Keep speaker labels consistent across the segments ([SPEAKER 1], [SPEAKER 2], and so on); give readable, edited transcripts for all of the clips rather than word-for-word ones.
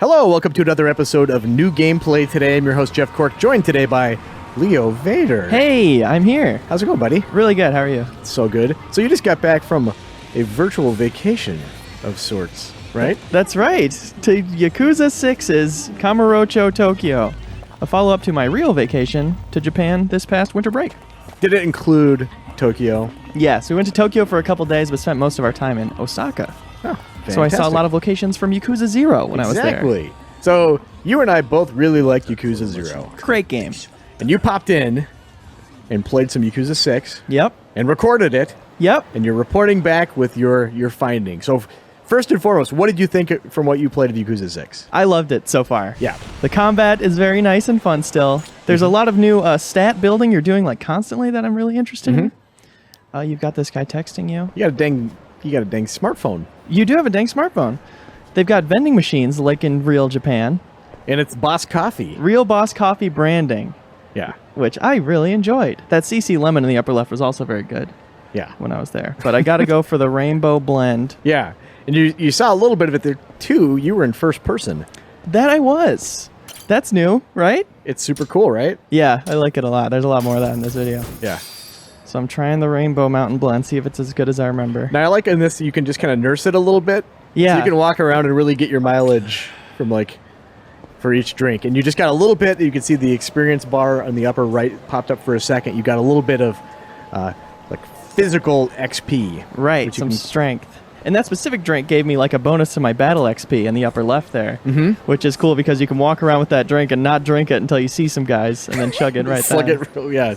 [SPEAKER 1] Hello, welcome to another episode of New Gameplay Today. I'm your host, Jeff Cork, joined today by Leo Vader.
[SPEAKER 2] Hey, I'm here.
[SPEAKER 1] How's it going, buddy?
[SPEAKER 2] Really good. How are you?
[SPEAKER 1] So good. So you just got back from a virtual vacation of sorts, right?
[SPEAKER 2] That's right. To Yakuza 6's Kamurocho, Tokyo. A follow-up to my real vacation to Japan this past winter break.
[SPEAKER 1] Did it include Tokyo?
[SPEAKER 2] Yes, we went to Tokyo for a couple days, but spent most of our time in Osaka.
[SPEAKER 1] Oh, fantastic.
[SPEAKER 2] So I saw a lot of locations from Yakuza 0 when I was there.
[SPEAKER 1] Exactly. So you and I both really like Yakuza 0.
[SPEAKER 2] Great game.
[SPEAKER 1] And you popped in and played some Yakuza 6.
[SPEAKER 2] Yep.
[SPEAKER 1] And recorded it.
[SPEAKER 2] Yep.
[SPEAKER 1] And you're reporting back with your findings. So first and foremost, what did you think from what you played at Yakuza 6?
[SPEAKER 2] I loved it so far.
[SPEAKER 1] Yeah.
[SPEAKER 2] The combat is very nice and fun still. There's a lot of new stat building you're doing like constantly that I'm really interested in. You've got this guy texting you.
[SPEAKER 1] You got a dang smartphone.
[SPEAKER 2] You do have a dang smartphone. They've got vending machines like in real Japan.
[SPEAKER 1] And it's Boss Coffee.
[SPEAKER 2] Real Boss Coffee branding.
[SPEAKER 1] Yeah.
[SPEAKER 2] Which I really enjoyed. That CC Lemon in the upper left was also very good.
[SPEAKER 1] Yeah.
[SPEAKER 2] When I was there. But I got to go for the rainbow blend.
[SPEAKER 1] Yeah. And you saw a little bit of it there, too. You were in first person.
[SPEAKER 2] That I was. That's new, right?
[SPEAKER 1] It's super cool, right?
[SPEAKER 2] Yeah, I like it a lot. There's a lot more of that in this video.
[SPEAKER 1] Yeah.
[SPEAKER 2] So I'm trying the Rainbow Mountain Blend, see if it's as good as I remember.
[SPEAKER 1] Now, I like in this, you can just kind of nurse it a little bit.
[SPEAKER 2] Yeah.
[SPEAKER 1] So you can walk around and really get your mileage from, for each drink. And you just got a little bit, you can see the experience bar on the upper right popped up for a second. You got a little bit of, physical XP.
[SPEAKER 2] Right, some strength. And that specific drink gave me a bonus to my battle XP in the upper left there, which is cool because you can walk around with that drink and not drink it until you see some guys and then chug it right
[SPEAKER 1] Slug
[SPEAKER 2] then.
[SPEAKER 1] it, yeah.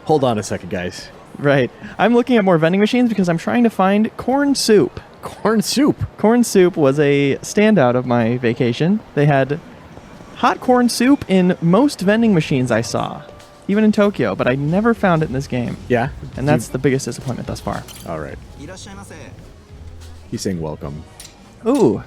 [SPEAKER 1] Hold on a second, guys.
[SPEAKER 2] Right. I'm looking at more vending machines because I'm trying to find corn soup.
[SPEAKER 1] Corn soup?
[SPEAKER 2] Corn soup was a standout of my vacation. They had hot corn soup in most vending machines I saw, even in Tokyo, but I never found it in this game.
[SPEAKER 1] Yeah?
[SPEAKER 2] And that's the biggest disappointment thus far.
[SPEAKER 1] All right. He's saying welcome.
[SPEAKER 2] Ooh.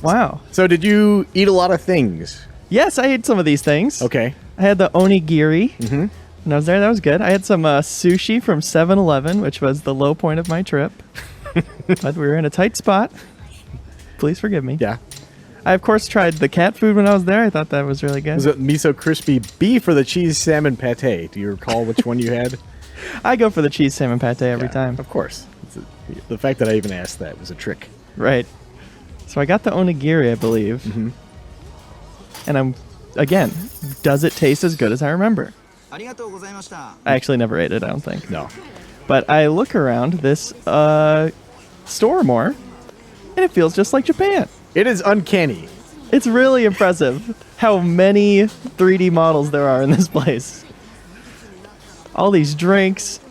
[SPEAKER 2] Wow.
[SPEAKER 1] So did you eat a lot of things?
[SPEAKER 2] Yes, I ate some of these things.
[SPEAKER 1] Okay.
[SPEAKER 2] I had the onigiri. When I was there, that was good. I had some sushi from 7-Eleven, which was the low point of my trip. But we were in a tight spot. Please forgive me.
[SPEAKER 1] Yeah.
[SPEAKER 2] I, of course, tried the cat food when I was there. I thought that was really good.
[SPEAKER 1] Was it miso crispy beef or the cheese salmon pate? Do you recall which one you had?
[SPEAKER 2] I go for the cheese salmon pate every time.
[SPEAKER 1] Of course. The fact that I even asked that was a trick.
[SPEAKER 2] Right. So I got the onigiri, I believe. And again, does it taste as good as I remember? I actually never ate it, I don't think.
[SPEAKER 1] No.
[SPEAKER 2] But I look around this store more, and it feels just like Japan.
[SPEAKER 1] It is uncanny.
[SPEAKER 2] It's really impressive how many 3D models there are in this place. All these drinks.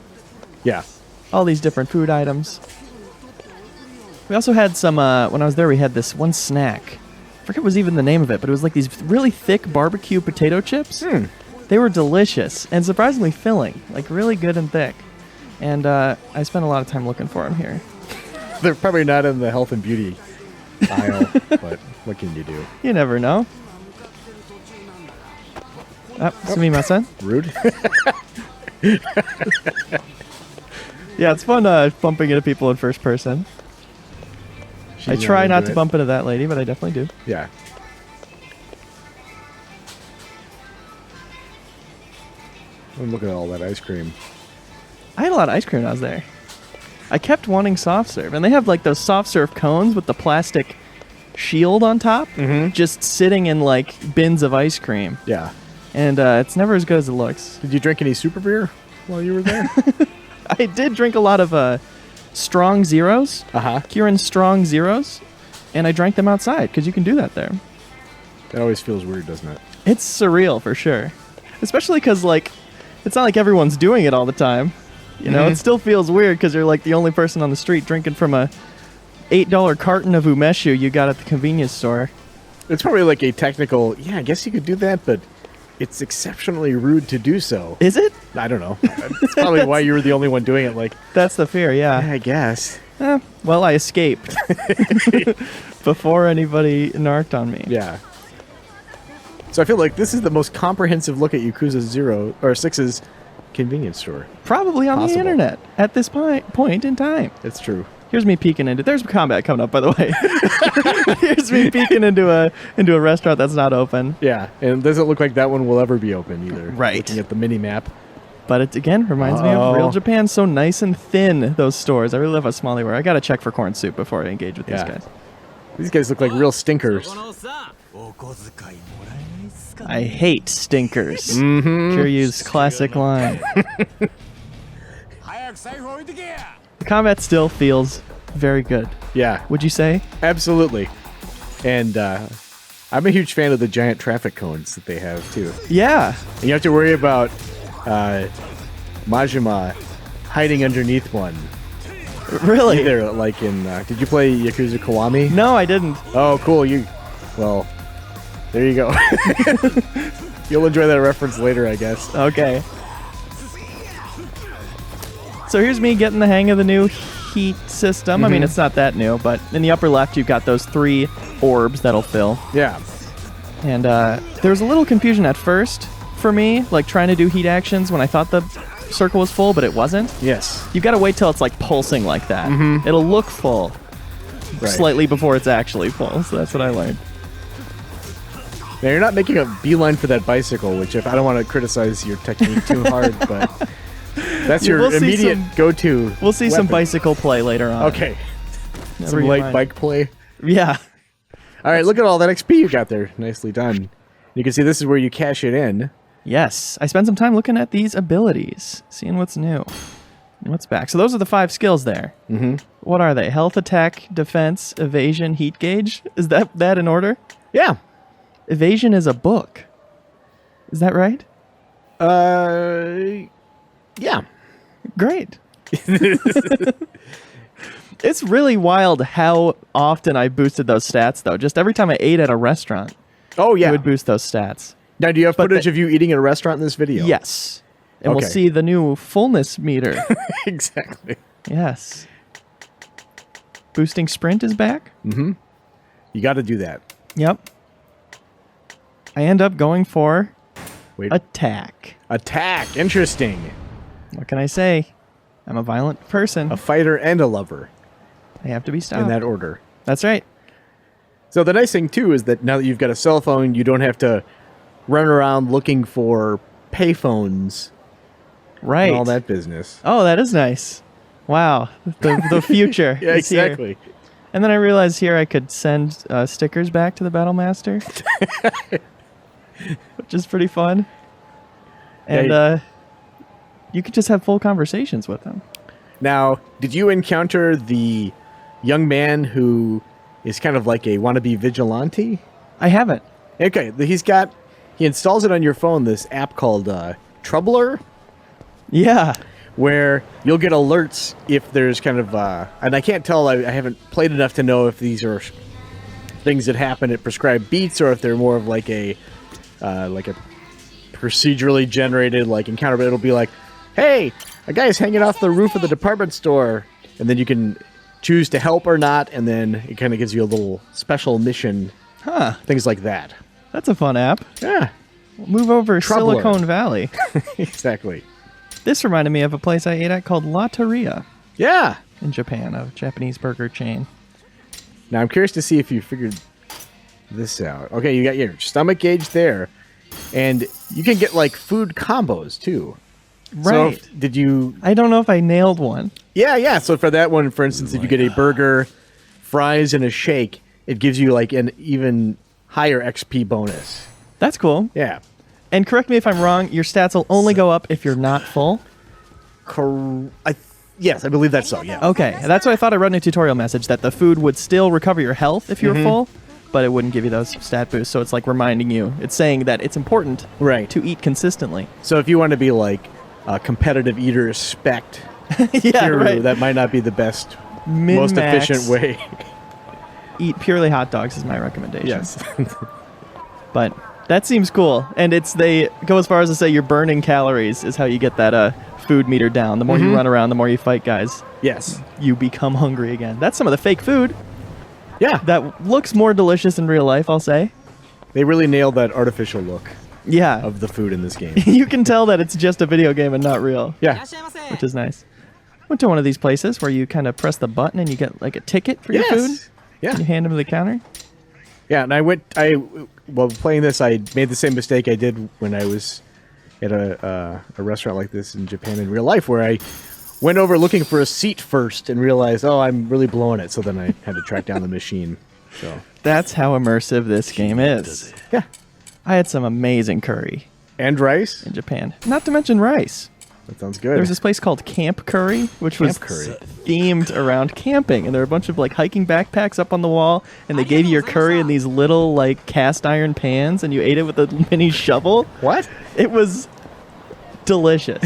[SPEAKER 1] Yeah.
[SPEAKER 2] All these different food items. We also had some, when I was there, we had this one snack. I forget what was even the name of it, but it was like these really thick barbecue potato chips. They were delicious and surprisingly filling, really good and thick. And I spent a lot of time looking for them here.
[SPEAKER 1] They're probably not in the health and beauty aisle, but what can you do?
[SPEAKER 2] You never know. Sumimasen.
[SPEAKER 1] Rude.
[SPEAKER 2] Yeah, it's fun bumping into people in first person. I try not to bump into that lady, but I definitely do.
[SPEAKER 1] Yeah. I'm looking at all that ice cream.
[SPEAKER 2] I had a lot of ice cream when I was there. I kept wanting soft serve, and they have those soft serve cones with the plastic shield on top, just sitting in bins of ice cream.
[SPEAKER 1] Yeah.
[SPEAKER 2] And it's never as good as it looks.
[SPEAKER 1] Did you drink any super beer while you were there?
[SPEAKER 2] I did drink a lot of Strong Zeros. Kirin Strong Zeros. And I drank them outside, because you can do that there.
[SPEAKER 1] That always feels weird, doesn't it?
[SPEAKER 2] It's surreal, for sure. Especially because, it's not like everyone's doing it all the time. You know, it still feels weird because you're the only person on the street drinking from a $8 carton of umeshu you got at the convenience store.
[SPEAKER 1] It's probably a technical, I guess you could do that, but it's exceptionally rude to do so.
[SPEAKER 2] Is it?
[SPEAKER 1] I don't know. It's probably why you were the only one doing it.
[SPEAKER 2] That's the fear, yeah.
[SPEAKER 1] I guess.
[SPEAKER 2] Well, I escaped before anybody narked on me.
[SPEAKER 1] Yeah. So I feel like this is the most comprehensive look at Yakuza 6's convenience store.
[SPEAKER 2] Probably on the internet at this point in time.
[SPEAKER 1] It's true.
[SPEAKER 2] Here's me peeking into. There's combat coming up, by the way. Here's me peeking into a restaurant that's not open.
[SPEAKER 1] Yeah, and it doesn't look like that one will ever be open either.
[SPEAKER 2] Right.
[SPEAKER 1] Looking at the mini map.
[SPEAKER 2] But it again reminds me of real Japan. So nice and thin, those stores. I really love how small they were. I gotta check for corn soup before I engage with these guys.
[SPEAKER 1] These guys look like real stinkers.
[SPEAKER 2] I hate stinkers.
[SPEAKER 1] Mm-hmm.
[SPEAKER 2] Kiryu's classic line. The combat still feels very good.
[SPEAKER 1] Yeah,
[SPEAKER 2] Would you say?
[SPEAKER 1] absolutely. And I'm a huge fan of the giant traffic cones that they have too.
[SPEAKER 2] Yeah.
[SPEAKER 1] And you have to worry about Majima hiding underneath one.
[SPEAKER 2] Really?
[SPEAKER 1] Either like in did you play Yakuza Kiwami?
[SPEAKER 2] No, I didn't.
[SPEAKER 1] Oh, cool. Well, there you go. You'll enjoy that reference later, I guess.
[SPEAKER 2] Okay. So here's me getting the hang of the new heat system. I mean, it's not that new, but in the upper left, you've got those 3 orbs that'll fill.
[SPEAKER 1] Yeah.
[SPEAKER 2] And there was a little confusion at first for me, like trying to do heat actions when I thought the circle was full, but it wasn't.
[SPEAKER 1] Yes.
[SPEAKER 2] You've got to wait till it's like pulsing like that. It'll look full
[SPEAKER 1] Right.
[SPEAKER 2] slightly before it's actually full. So that's what I learned.
[SPEAKER 1] Now, you're not making a beeline for that bicycle, which if I don't want to criticize your technique too hard, but that's your
[SPEAKER 2] we'll see
[SPEAKER 1] immediate go-to.
[SPEAKER 2] We'll see some
[SPEAKER 1] weapon.
[SPEAKER 2] bicycle play later on.
[SPEAKER 1] Okay.
[SPEAKER 2] Never
[SPEAKER 1] Some
[SPEAKER 2] you
[SPEAKER 1] light
[SPEAKER 2] mind.
[SPEAKER 1] bike play.
[SPEAKER 2] Yeah.
[SPEAKER 1] All right, look at all that XP you got there. Nicely done. You can see this is where you cash it in.
[SPEAKER 2] Yes. I spent some time looking at these abilities, seeing what's new. And what's back. So those are the 5 skills there. Mm-hmm. What are they? Health, attack, defense, evasion, heat gauge? Is that in order?
[SPEAKER 1] Yeah.
[SPEAKER 2] Evasion is a book. Is that right?
[SPEAKER 1] Yeah.
[SPEAKER 2] Great. It's really wild how often I boosted those stats, though. Just every time I ate at a restaurant,
[SPEAKER 1] Oh, yeah.
[SPEAKER 2] it would boost those stats.
[SPEAKER 1] Now, do you have
[SPEAKER 2] But
[SPEAKER 1] footage of you eating at a restaurant in this video?
[SPEAKER 2] Yes. And we'll
[SPEAKER 1] Okay.
[SPEAKER 2] see the new fullness meter.
[SPEAKER 1] Exactly.
[SPEAKER 2] Yes. Boosting sprint is back?
[SPEAKER 1] You got to do that.
[SPEAKER 2] Yep. I end up going for
[SPEAKER 1] Wait.
[SPEAKER 2] attack.
[SPEAKER 1] Attack. Interesting.
[SPEAKER 2] What can I say? I'm a violent person.
[SPEAKER 1] A fighter and a lover
[SPEAKER 2] I have to be stopped.
[SPEAKER 1] in that order.
[SPEAKER 2] That's right.
[SPEAKER 1] So the nice thing, too, is that now that you've got a cell phone, you don't have to run around looking for payphones
[SPEAKER 2] Right.
[SPEAKER 1] and all that business.
[SPEAKER 2] Oh, that is nice. Wow. The future
[SPEAKER 1] Yeah,
[SPEAKER 2] is here.
[SPEAKER 1] exactly.
[SPEAKER 2] And then I realized here I could send stickers back to the Battle Master, which is pretty fun. And
[SPEAKER 1] Yeah,
[SPEAKER 2] you could just have full conversations with them.
[SPEAKER 1] Now, did you encounter the young man who is kind of like a wannabe vigilante?
[SPEAKER 2] I haven't.
[SPEAKER 1] Okay, he installs it on your phone, this app called Troubler,
[SPEAKER 2] Yeah.
[SPEAKER 1] where you'll get alerts if there's kind of, and I can't tell, I haven't played enough to know if these are things that happen at prescribed beats or if they're more of like a procedurally generated like encounter, but it'll be like, hey, a guy's hanging off the roof of the department store, and then you can choose to help or not, and then it kind of gives you a little special mission, things like that.
[SPEAKER 2] That's a fun app.
[SPEAKER 1] Yeah,
[SPEAKER 2] Move over
[SPEAKER 1] Troubler.
[SPEAKER 2] Silicon Valley.
[SPEAKER 1] exactly.
[SPEAKER 2] This reminded me of a place I ate at called Lotteria
[SPEAKER 1] Yeah.
[SPEAKER 2] in Japan, a Japanese burger chain.
[SPEAKER 1] Now I'm curious to see if you figured this out. Okay, you got your stomach gauge there, and you can get like food combos too. So
[SPEAKER 2] Right.
[SPEAKER 1] did you?
[SPEAKER 2] I don't know if I nailed one.
[SPEAKER 1] Yeah. So for that one, for instance, if you get a burger, fries, and a shake, it gives you like an even higher XP bonus.
[SPEAKER 2] That's cool.
[SPEAKER 1] Yeah.
[SPEAKER 2] And correct me if I'm wrong, your stats will only go up if you're not full.
[SPEAKER 1] Yes, I believe that's so. Yeah.
[SPEAKER 2] Okay, that's what I thought. I read in a tutorial message that the food would still recover your health if you were full, but it wouldn't give you those stat boosts. So it's like reminding you. It's saying that it's important
[SPEAKER 1] Right.
[SPEAKER 2] to eat consistently.
[SPEAKER 1] So if you want to be like a competitive eater, spect
[SPEAKER 2] Yeah,
[SPEAKER 1] Kiryu,
[SPEAKER 2] right.
[SPEAKER 1] that might not be the best,
[SPEAKER 2] Min-max,
[SPEAKER 1] most efficient way.
[SPEAKER 2] Eat purely hot dogs is my recommendation.
[SPEAKER 1] Yes.
[SPEAKER 2] But that seems cool. And they go as far as to say you're burning calories is how you get that food meter down. The more you run around, the more you fight guys,
[SPEAKER 1] Yes.
[SPEAKER 2] you become hungry again. That's some of the fake food
[SPEAKER 1] Yeah.
[SPEAKER 2] that looks more delicious in real life, I'll say.
[SPEAKER 1] They really nailed that artificial look
[SPEAKER 2] Yeah.
[SPEAKER 1] of the food in this game.
[SPEAKER 2] You can tell that it's just a video game and not real,
[SPEAKER 1] Yeah.
[SPEAKER 2] which is nice. Went to one of these places where you kind of press the button and you get like a ticket for your food.
[SPEAKER 1] Yeah.
[SPEAKER 2] And you hand them to the counter.
[SPEAKER 1] Yeah, and while playing this, I made the same mistake I did when I was at a restaurant like this in Japan in real life, where I went over looking for a seat first and realized, oh, I'm really blowing it. So then I had to track down the machine. So
[SPEAKER 2] That's how immersive this game is.
[SPEAKER 1] yeah,
[SPEAKER 2] I had some amazing curry
[SPEAKER 1] and rice.
[SPEAKER 2] in Japan. Not to mention rice.
[SPEAKER 1] That sounds good.
[SPEAKER 2] There was this place called Camp Curry, which was
[SPEAKER 1] Camp Curry.
[SPEAKER 2] themed around camping, and there were a bunch of like hiking backpacks up on the wall, and they gave you your curry in these little like cast iron pans, and you ate it with a mini shovel.
[SPEAKER 1] What?
[SPEAKER 2] It was delicious.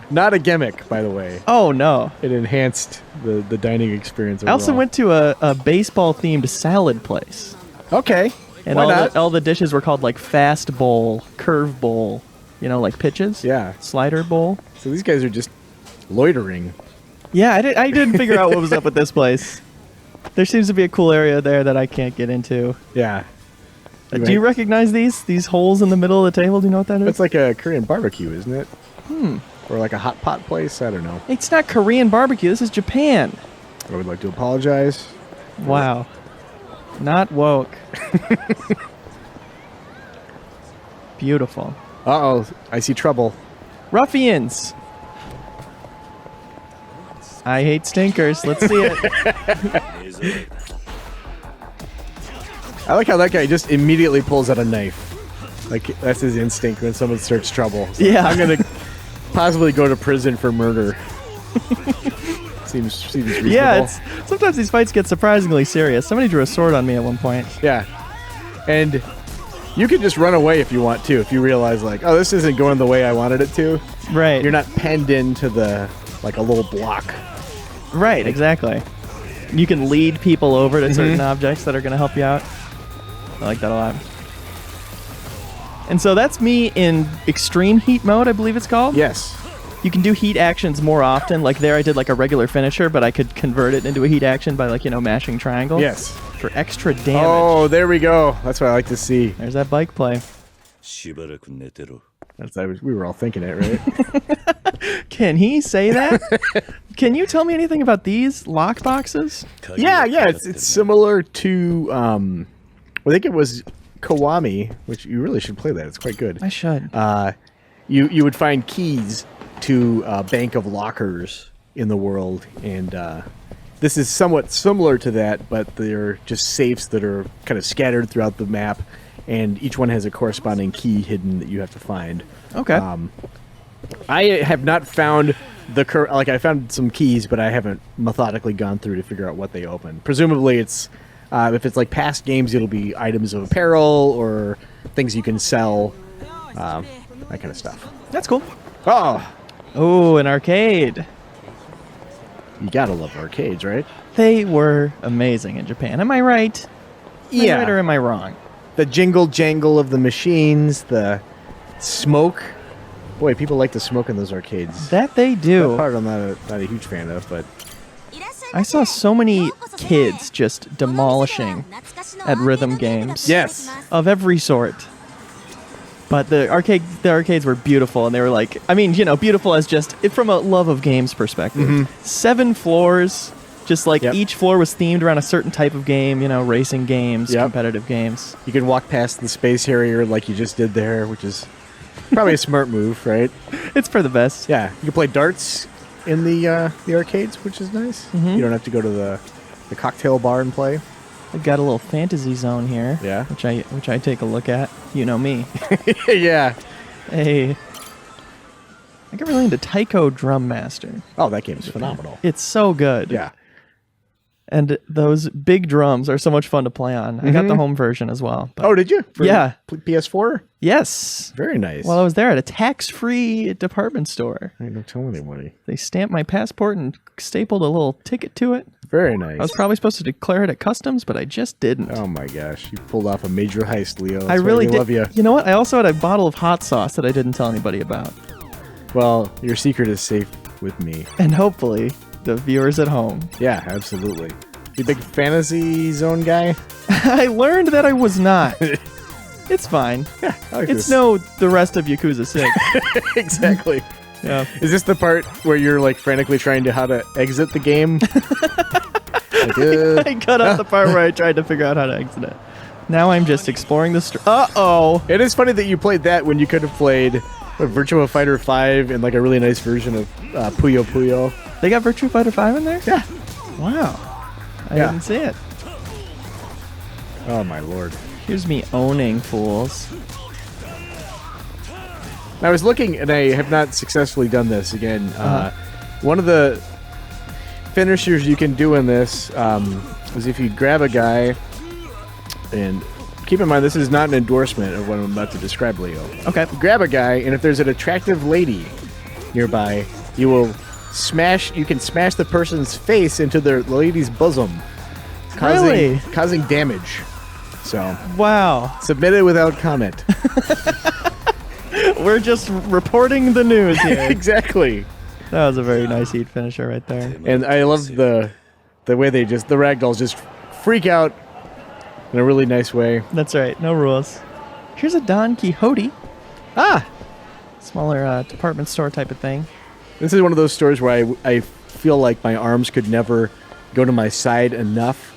[SPEAKER 1] Not a gimmick, by the way.
[SPEAKER 2] Oh no!
[SPEAKER 1] It enhanced the dining experience.
[SPEAKER 2] I also
[SPEAKER 1] overall.
[SPEAKER 2] went to a baseball themed salad place,
[SPEAKER 1] Okay.
[SPEAKER 2] and
[SPEAKER 1] Why not?
[SPEAKER 2] all the dishes were called like fast bowl, curve bowl, like pitches.
[SPEAKER 1] Yeah.
[SPEAKER 2] Slider bowl.
[SPEAKER 1] So these guys are just loitering.
[SPEAKER 2] Yeah, I didn't figure out what was up with this place. There seems to be a cool area there that I can't get into.
[SPEAKER 1] Yeah.
[SPEAKER 2] Do you recognize these holes in the middle of the table? Do you know what that is?
[SPEAKER 1] It's like a Korean barbecue, isn't it? Or like a hot pot place? I don't know.
[SPEAKER 2] It's not Korean barbecue. This is Japan.
[SPEAKER 1] I would like to apologize.
[SPEAKER 2] Wow. Not woke. Beautiful.
[SPEAKER 1] Uh-oh. I see trouble.
[SPEAKER 2] Ruffians. I hate stinkers. Let's see it.
[SPEAKER 1] I like how that guy just immediately pulls out a knife. Like, that's his instinct when someone starts trouble. So
[SPEAKER 2] Yeah.
[SPEAKER 1] I'm going to possibly go to prison for murder. Seems reasonable.
[SPEAKER 2] Yeah, sometimes these fights get surprisingly serious. Somebody drew a sword on me at one point.
[SPEAKER 1] Yeah. And you can just run away if you want to, if you realize, like, oh, this isn't going the way I wanted it to.
[SPEAKER 2] Right.
[SPEAKER 1] You're not penned into like a little block.
[SPEAKER 2] Right, exactly. You can lead people over to certain objects that are going to help you out. I like that a lot. And so that's me in extreme heat mode, I believe it's called.
[SPEAKER 1] Yes.
[SPEAKER 2] You can do heat actions more often. Like there I did like a regular finisher, but I could convert it into a heat action by like, mashing triangle.
[SPEAKER 1] Yes.
[SPEAKER 2] For extra damage.
[SPEAKER 1] Oh, there we go. That's what I like to see.
[SPEAKER 2] There's that bike play.
[SPEAKER 1] We were all thinking it, right?
[SPEAKER 2] Can he say that? Can you tell me anything about these lock boxes?
[SPEAKER 1] Yeah. It's similar to, I think it was Kiwami, which you really should play that. It's quite good.
[SPEAKER 2] I should.
[SPEAKER 1] You would find keys to a bank of lockers in the world, and this is somewhat similar to that, but they're just safes that are kind of scattered throughout the map, and each one has a corresponding key hidden that you have to find.
[SPEAKER 2] Okay.
[SPEAKER 1] I have not found I found some keys, but I haven't methodically gone through to figure out what they open. Presumably it's if it's like past games, it'll be items of apparel or things you can sell, that kind of stuff.
[SPEAKER 2] That's cool.
[SPEAKER 1] Oh,
[SPEAKER 2] An arcade.
[SPEAKER 1] you gotta love arcades, right?
[SPEAKER 2] They were amazing in Japan. Am I right? Am I right or am I wrong?
[SPEAKER 1] The jingle jangle of the machines, the smoke. Boy, people like to smoke in those arcades.
[SPEAKER 2] That they
[SPEAKER 1] That
[SPEAKER 2] do.
[SPEAKER 1] part I'm not a huge fan of, but
[SPEAKER 2] I saw so many kids just demolishing at rhythm games.
[SPEAKER 1] yes.
[SPEAKER 2] Of every sort. But the arcades were beautiful, and they were like, beautiful as just from a love of games perspective. 7 floors, just like
[SPEAKER 1] Yep.
[SPEAKER 2] each floor was themed around a certain type of game, racing games,
[SPEAKER 1] Yep.
[SPEAKER 2] competitive games.
[SPEAKER 1] You can walk past the Space Harrier like you just did there, which is probably a smart move, right?
[SPEAKER 2] It's for the best.
[SPEAKER 1] Yeah, you can play darts in the arcades, which is nice. You don't have to go to the cocktail bar and play.
[SPEAKER 2] I've got a little fantasy zone here,
[SPEAKER 1] Yeah.
[SPEAKER 2] which I take a look at. You know me.
[SPEAKER 1] Yeah.
[SPEAKER 2] Hey, I got really into Taiko Drum Master.
[SPEAKER 1] Oh, that game is phenomenal.
[SPEAKER 2] It's so good.
[SPEAKER 1] Yeah.
[SPEAKER 2] And those big drums are so much fun to play on. I got the home version as well. But
[SPEAKER 1] Oh, did you? For
[SPEAKER 2] Yeah.
[SPEAKER 1] PS4?
[SPEAKER 2] yes.
[SPEAKER 1] Very nice.
[SPEAKER 2] While I was there at a tax-free department store,
[SPEAKER 1] I don't tell anybody.
[SPEAKER 2] they stamped my passport and stapled a little ticket to it.
[SPEAKER 1] Very nice.
[SPEAKER 2] I was probably supposed to declare it at customs, but I just didn't.
[SPEAKER 1] Oh my gosh, you pulled off a major heist, Leo. That's
[SPEAKER 2] I
[SPEAKER 1] why
[SPEAKER 2] really
[SPEAKER 1] we
[SPEAKER 2] did.
[SPEAKER 1] love you.
[SPEAKER 2] You know what? I also had a bottle of hot sauce that I didn't tell anybody about.
[SPEAKER 1] Well, your secret is safe with me.
[SPEAKER 2] And hopefully, the viewers at home.
[SPEAKER 1] Yeah, absolutely. You a big fantasy zone guy?
[SPEAKER 2] I learned that I was not. It's fine.
[SPEAKER 1] Yeah, I like
[SPEAKER 2] It's
[SPEAKER 1] this.
[SPEAKER 2] no the rest of Yakuza 6.
[SPEAKER 1] Exactly.
[SPEAKER 2] Yeah.
[SPEAKER 1] Is this the part where you're like frantically trying to how to exit the game?
[SPEAKER 2] I cut out the part where I tried to figure out how to exit it. Now I'm just exploring the Uh-oh.
[SPEAKER 1] It is funny that you played that when you could have played Virtua Fighter 5 and like a really nice version of Puyo Puyo.
[SPEAKER 2] They got Virtua Fighter 5 in there?
[SPEAKER 1] Yeah.
[SPEAKER 2] Wow. I didn't see it.
[SPEAKER 1] Oh my lord.
[SPEAKER 2] Here's me owning fools.
[SPEAKER 1] I was looking, and I have not successfully done this again. One of the finishers you can do in this is if you grab a guy, and keep in mind this is not an endorsement of what I'm about to describe, Leo.
[SPEAKER 2] Okay.
[SPEAKER 1] Grab a guy, and if there's an attractive lady nearby, you will smash. You can smash the person's face into the lady's bosom, causing damage. So
[SPEAKER 2] wow.
[SPEAKER 1] Submit it without comment.
[SPEAKER 2] We're just reporting the news here.
[SPEAKER 1] Exactly.
[SPEAKER 2] That was a very nice heat finisher right there.
[SPEAKER 1] And I love the way the ragdolls just freak out in a really nice way.
[SPEAKER 2] That's right. No rules. Here's a Don Quixote.
[SPEAKER 1] Ah!
[SPEAKER 2] Smaller department store type of thing.
[SPEAKER 1] This is one of those stores where I feel like my arms could never go to my side enough.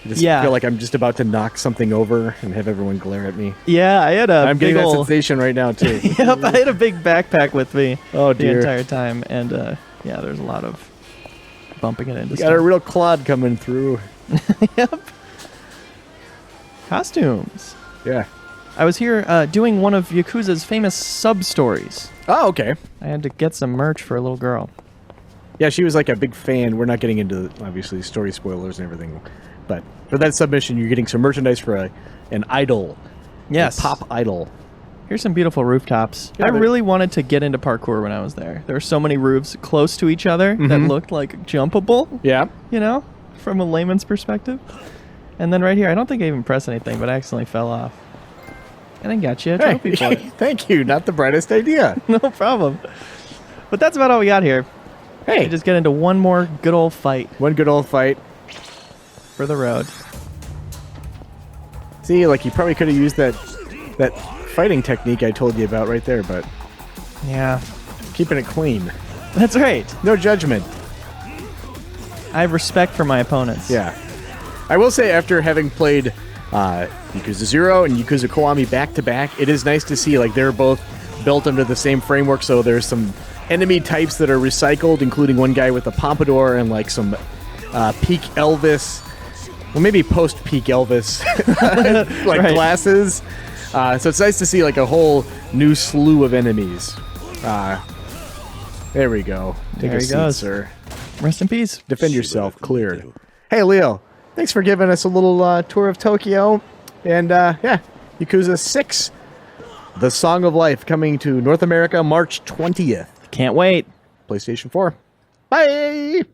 [SPEAKER 1] I just feel like I'm just about to knock something over and have everyone glare at me.
[SPEAKER 2] Yeah, I had a
[SPEAKER 1] I'm getting that sensation right now, too.
[SPEAKER 2] Yep, I had a big backpack with me
[SPEAKER 1] the
[SPEAKER 2] entire time. And, yeah, there's a lot of bumping it into
[SPEAKER 1] stuff. Got a real clod coming through.
[SPEAKER 2] Yep. Costumes.
[SPEAKER 1] Yeah.
[SPEAKER 2] I was here doing one of Yakuza's famous sub-stories.
[SPEAKER 1] Oh, okay.
[SPEAKER 2] I had to get some merch for a little girl.
[SPEAKER 1] Yeah, she was like a big fan. We're not getting into, obviously, story spoilers and everything. But for that submission, you're getting some merchandise for an idol.
[SPEAKER 2] Yes.
[SPEAKER 1] A pop idol.
[SPEAKER 2] Here's some beautiful rooftops.
[SPEAKER 1] Yeah,
[SPEAKER 2] I really wanted to get into parkour when I was there. There were so many roofs close to each other that looked like jumpable.
[SPEAKER 1] Yeah.
[SPEAKER 2] You know, from a layman's perspective. And then right here, I don't think I even pressed anything, but I accidentally fell off. And I got you a trophy for it.
[SPEAKER 1] Thank you. Not the brightest idea.
[SPEAKER 2] No problem. But that's about all we got here.
[SPEAKER 1] Hey.
[SPEAKER 2] We just get into one more good old fight.
[SPEAKER 1] One good old fight.
[SPEAKER 2] For the road.
[SPEAKER 1] See, like you probably could have used that fighting technique I told you about right there, but
[SPEAKER 2] yeah,
[SPEAKER 1] keeping it clean.
[SPEAKER 2] That's right.
[SPEAKER 1] No judgment.
[SPEAKER 2] I have respect for my opponents.
[SPEAKER 1] Yeah. I will say, after having played Yakuza 0 and Yakuza Kiwami back to back, it is nice to see like they're both built under the same framework, so there's some enemy types that are recycled, including one guy with a pompadour and like some peak Elvis. Well, maybe post-peak Elvis, like glasses. So it's nice to see like a whole new slew of enemies. There we go. Take a seat, sir.
[SPEAKER 2] Rest in peace.
[SPEAKER 1] Defend yourself. Cleared. Hey, Leo. Thanks for giving us a little tour of Tokyo. And yeah, Yakuza 6, The Song of Life, coming to North America March 20th.
[SPEAKER 2] Can't wait.
[SPEAKER 1] PlayStation 4. Bye!